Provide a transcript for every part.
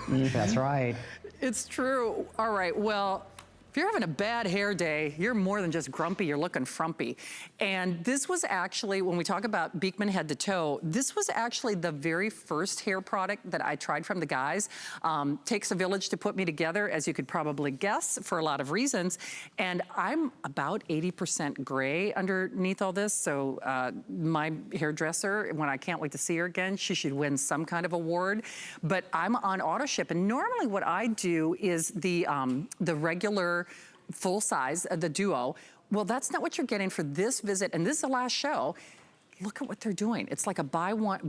That's right. It's true. All right, well, if you're having a bad hair day, you're more than just grumpy, you're looking frumpy. And this was actually, when we talk about Beekman head to toe, this was actually the very first hair product that I tried from the guys. Takes a village to put me together, as you could probably guess, for a lot of reasons. And I'm about 80% gray underneath all this, so my hairdresser, when I can't wait to see her again, she should win some kind of award. But I'm on auto ship, and normally what I do is the regular full size, the duo. Well, that's not what you're getting for this visit, and this is the last show. Look at what they're doing. It's like a buy one,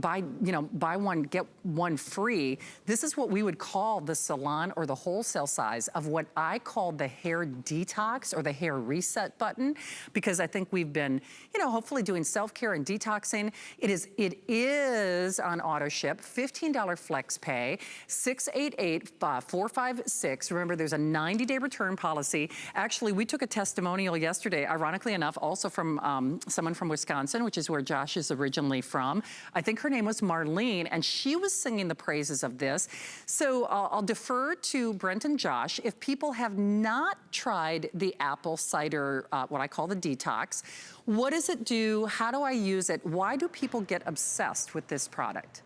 get one free. This is what we would call the salon or the wholesale size of what I call the hair detox or the hair reset button, because I think we've been, hopefully doing self-care and detoxing. It is on auto ship, $15 flex pay, 688-456. Remember, there's a 90-day return policy. Actually, we took a testimonial yesterday, ironically enough, also from someone from Wisconsin, which is where Josh is originally from. I think her name was Marlene, and she was singing the praises of this. So I'll defer to Brent and Josh. If people have not tried the apple cider, what I call the detox, what does it do? How do I use it? Why do people get obsessed with this product?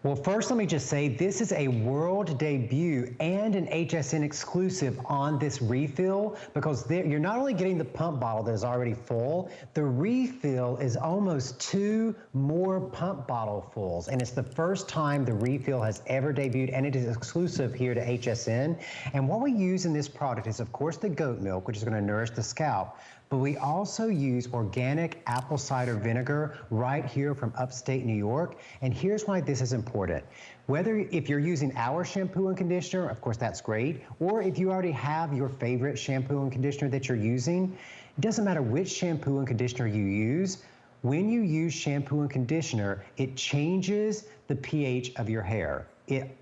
Well, first, let me just say this is a world debut and an HSN exclusive on this refill, because you're not only getting the pump bottle that is already full, the refill is almost 2 more pump bottle fulls. And it's the first time the refill has ever debuted, and it is exclusive here to HSN. And what we use in this product is, of course, the goat milk, which is going to nourish the scalp. But we also use organic apple cider vinegar right here from upstate New York. And here's why this is important. If you're using our shampoo and conditioner, of course, that's great. Or if you already have your favorite shampoo and conditioner that you're using, it doesn't matter which shampoo and conditioner you use. When you use shampoo and conditioner, it changes the pH of your hair. It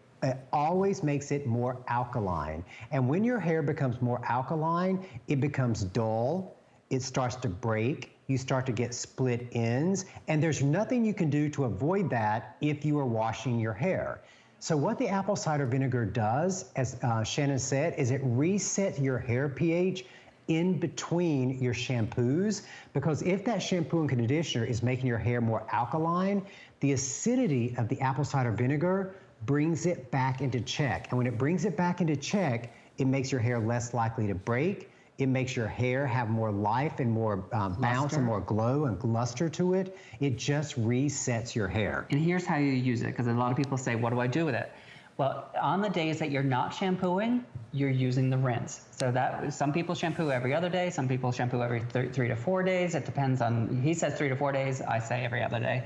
always makes it more alkaline. And when your hair becomes more alkaline, it becomes dull. It starts to break, you start to get split ends, and there's nothing you can do to avoid that if you are washing your hair. So what the apple cider vinegar does, as Shannon said, is it resets your hair pH in between your shampoos, because if that shampoo and conditioner is making your hair more alkaline, the acidity of the apple cider vinegar brings it back into check. And when it brings it back into check, it makes your hair less likely to break. It makes your hair have more life and more bounce and more glow and luster to it. It just resets your hair. And here's how you use it, because a lot of people say, what do I do with it? Well, on the days that you're not shampooing, you're using the rinse. So that some people shampoo every other day, some people shampoo every 3 to 4 days. It depends on, he says 3 to 4 days, I say every other day.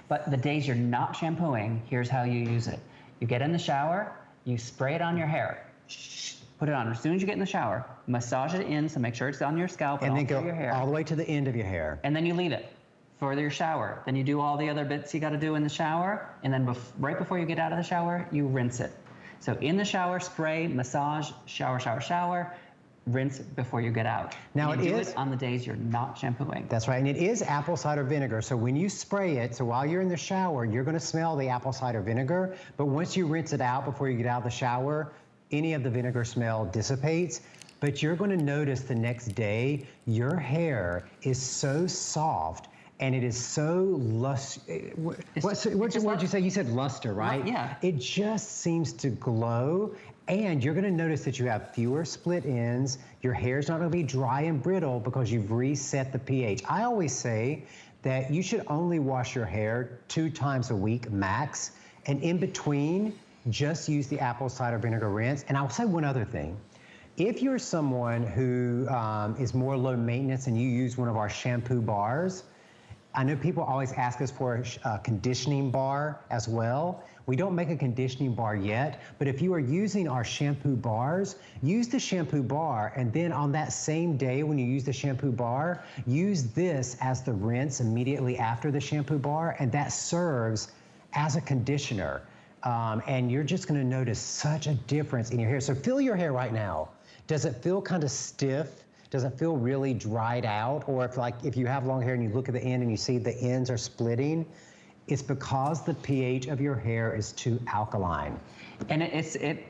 But the days you're not shampooing, here's how you use it. You get in the shower, you spray it on your hair. Put it on as soon as you get in the shower. Massage it in, so make sure it's on your scalp and then go your hair. All the way to the end of your hair. And then you leave it for your shower. Then you do all the other bits you got to do in the shower, and then right before you get out of the shower, you rinse it. So in the shower, spray, massage, shower, shower, shower. Rinse before you get out. Now you do it on the days you're not shampooing. That's right, and it is apple cider vinegar. So when you spray it, so while you're in the shower, you're going to smell the apple cider vinegar. But once you rinse it out before you get out of the shower, any of the vinegar smell dissipates, but you're going to notice the next day your hair is so soft and it is so luster. What did you say? You said luster, right? Yeah. It just seems to glow, and you're going to notice that you have fewer split ends. Your hair's not going to be dry and brittle because you've reset the pH. I always say that you should only wash your hair 2 times a week max, and in between, just use the apple cider vinegar rinse. And I'll say one other thing. If you're someone who is more low maintenance and you use one of our shampoo bars, I know people always ask us for a conditioning bar as well. We don't make a conditioning bar yet, but if you are using our shampoo bars, use the shampoo bar, and then on that same day when you use the shampoo bar, use this as the rinse immediately after the shampoo bar, and that serves as a conditioner. And you're just going to notice such a difference in your hair. So feel your hair right now. Does it feel kind of stiff? Does it feel really dried out? Or if you have long hair and you look at the end and you see the ends are splitting, It's because the pH of your hair is too alkaline. And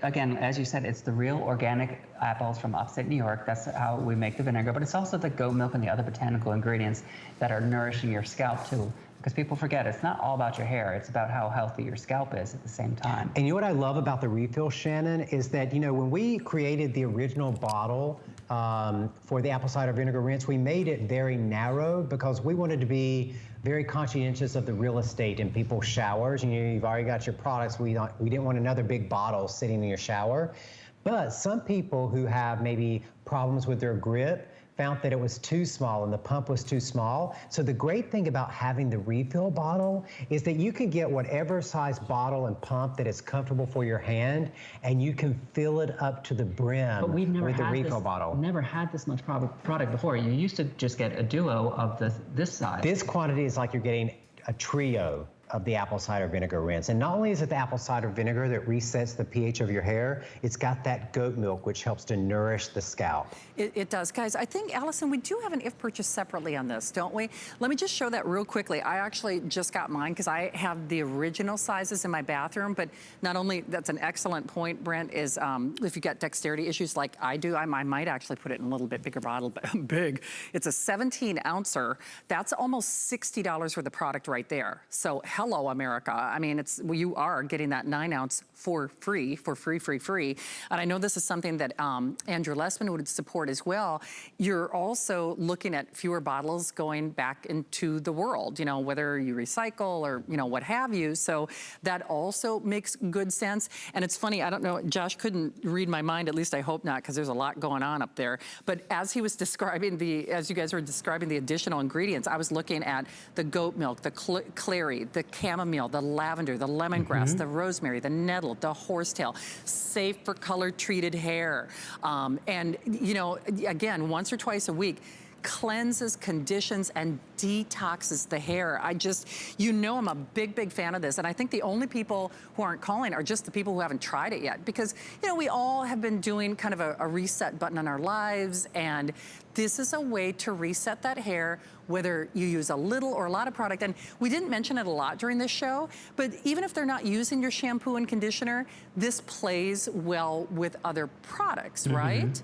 again, as you said, it's the real organic apples from upstate New York. That's how we make the vinegar. But it's also the goat milk and the other botanical ingredients that are nourishing your scalp too. Because people forget, it's not all about your hair. It's about how healthy your scalp is at the same time. And you know what I love about the refill, Shannon, is that, you know, when we created the original bottle for the apple cider vinegar rinse, we made it very narrow because we wanted to be very conscientious of the real estate in people's showers. You've already got your products. We didn't want another big bottle sitting in your shower. But some people who have maybe problems with their grip found that it was too small and the pump was too small. So the great thing about having the refill bottle is that you can get whatever size bottle and pump that is comfortable for your hand, and you can fill it up to the brim with the refill bottle. Never had this much product before. You used to just get a duo of this size. This quantity is like you're getting a trio of the apple cider vinegar rinse. And not only is it the apple cider vinegar that resets the pH of your hair, it's got that goat milk, which helps to nourish the scalp. It does. Guys, I think, Allison, we do have an if purchase separately on this, don't we? Let me just show that real quickly. I actually just got mine because I have the original sizes in my bathroom, but not only, that's an excellent point, Brent, is if you've got dexterity issues like I do, I might actually put it in a little bit bigger bottle, but big. It's a 17 ouncer. That's almost $60 worth of product right there. So hello, America. I mean, you are getting that 9 ounce for free. And I know this is something that Andrew Lessman would support as well. You're also looking at fewer bottles going back into the world, you know, whether you recycle or, you know, what have you. So that also makes good sense. And it's funny, I don't know, Josh couldn't read my mind, at least I hope not, because there's a lot going on up there. But as he was describing as you guys were describing the additional ingredients, I was looking at the goat milk, the clary, the chamomile, the lavender, the lemongrass, the rosemary, the nettle, the horsetail, safe for color treated hair. And, you know, again, once or twice a week, cleanses, conditions, and detoxes the hair. You know, I'm a big fan of this. And I think the only people who aren't calling are just the people who haven't tried it yet. Because, you know, we all have been doing kind of a reset button in our lives. And this is a way to reset that hair, whether you use a little or a lot of product. And we didn't mention it a lot during this show, but even if they're not using your shampoo and conditioner, this plays well with other products, right?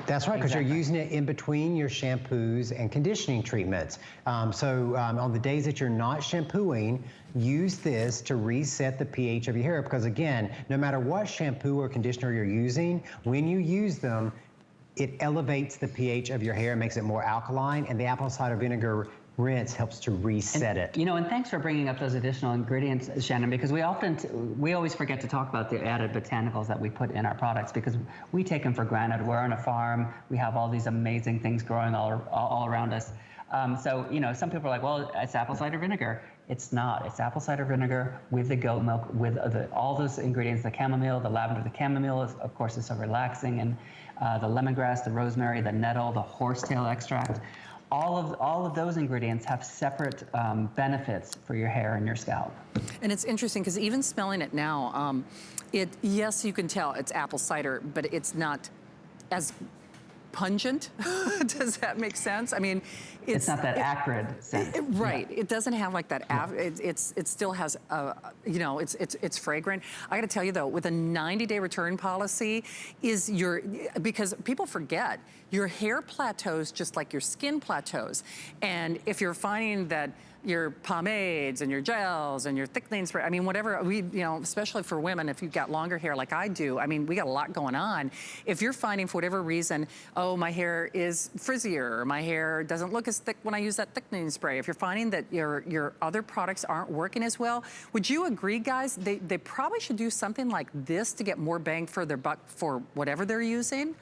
That's right, because you're using it in between your shampoos and conditioning treatments. On the days that you're not shampooing, use this to reset the pH of your hair. Because again, no matter what shampoo or conditioner you're using, when you use them, it elevates the pH of your hair, makes it more alkaline, and the apple cider vinegar rinse helps to reset it. You know, and thanks for bringing up those additional ingredients, Shannon, because we always forget to talk about the added botanicals that we put in our products because we take them for granted. We're on a farm. We have all these amazing things growing all around us. So, you know, some people are like, well, it's apple cider vinegar. It's not. It's apple cider vinegar with the goat milk, with all those ingredients, the chamomile, the lavender. The chamomile, of course, is so relaxing, and the lemongrass, the rosemary, the nettle, the horsetail extract. All of those ingredients have separate benefits for your hair and your scalp. And it's interesting because even smelling it now, yes, you can tell it's apple cider, but it's not as pungent. Does that make sense? I mean, it's not that acrid scent. Right. Yeah. It doesn't have like that. It still has, you know, it's fragrant. I got to tell you though, with a 90-day return policy, because people forget your hair plateaus just like your skin plateaus, and if you're finding that your pomades and your gels and your thickening spray, I mean, whatever, you know, especially for women, if you've got longer hair like I do, I mean, we got a lot going on. If you're finding for whatever reason, oh, my hair is frizzier, or my hair doesn't look as thick when I use that thickening spray, if you're finding that your other products aren't working as well, would you agree, guys, they probably should do something like this to get more bang for their buck for whatever they're using?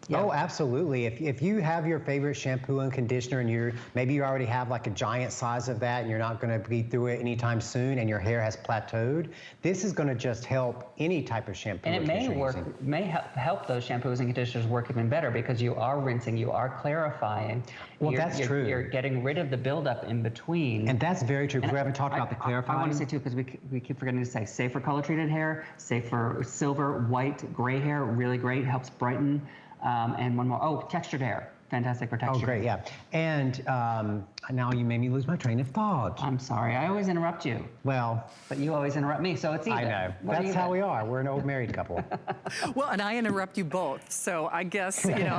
Yeah. Oh, absolutely. If you have your favorite shampoo and conditioner and maybe you already have like a giant size of that and you're not going to be through it anytime soon and your hair has plateaued, this is going to just help any type of shampoo. And it may help those shampoos and conditioners work even better because you are rinsing, you are clarifying. Well, that's true. You're getting rid of the buildup in between. And that's very true because we haven't talked about the clarifying. I want to say too, because we keep forgetting to say, safe for color treated hair, safe for silver, white, gray hair, really great, helps brighten. And one more, textured hair. fantastic protection. Oh, great, yeah. And now you made me lose my train of thought. I'm sorry, I always interrupt you. Well, But you always interrupt me, so it's even. I know. What That's how we are. We're an old married couple. Well, and I interrupt you both, so I guess, you know,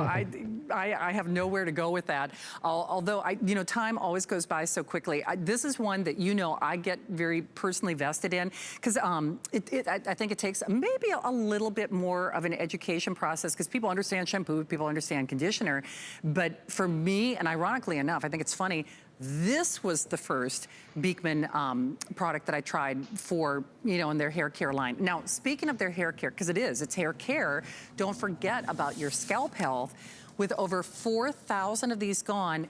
I have nowhere to go with that. Although, you know, time always goes by so quickly. This is one that, you know, I get very personally vested in, because I think it takes maybe a little bit more of an education process, because people understand shampoo, people understand conditioner, but for me, and ironically enough, I think it's funny, this was the first Beekman product that I tried for, you know, in their hair care line. Now, speaking of their hair care, because it's hair care, don't forget about your scalp health. With over 4,000 of these gone,